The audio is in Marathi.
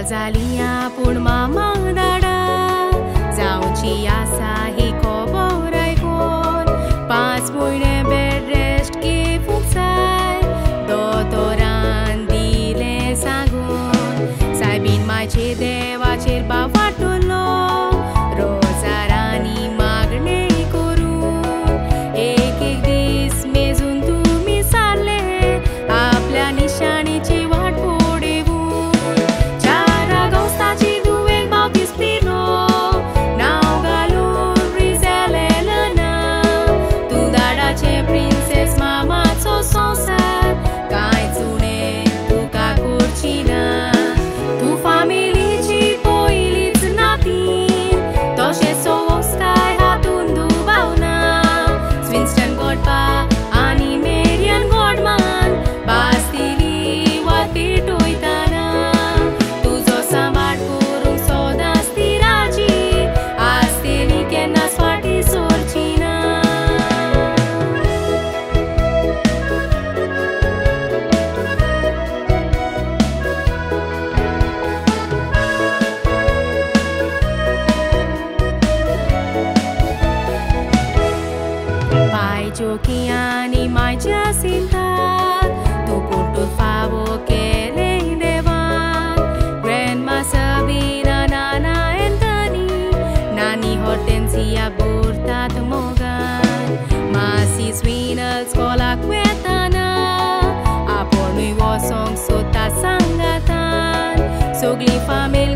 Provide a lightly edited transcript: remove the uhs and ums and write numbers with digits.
जालिया पूण मामा दाडा जावची आसा ही खबर आयकून 5 म्हयने बेड रेस्ट घेवूंक जाय दोतोरान दिलें सांगून सायबीन मायचे देवाचेर भाव वाटलो रोजारांनी मागणें करून एक दीस मेजून तुमी सारले आपल्या निशाणीची वाट पळोवन 4 ऑगस्टाची दुवेक भाव दिसपिलो नांव घालून रिजेलेलें नांव तूं दाडाचें प्रिन्सेस मामाचो संवसार कांयच उणें तुका करची ना तूं फामिलीची पयलींच नातीन तशेंच ओस्काय हातून दुबावना स्विन्स्टन गोडपा आनी मेरियन गोडमान बास्तिली वाट पेटयतना तुजो सांबाळ करूंक सदांच ती राजी आसतली केन्नाच फाटीं सरची ना Pai giochiani mai Jacinta tu punto favo che lei devan Grandma Sabina Nana Anthony Nani Hortensia Burtat Morgan Masi Swinal Scola Quetana Aponui Wasong Sota Sangatan Sogli Famil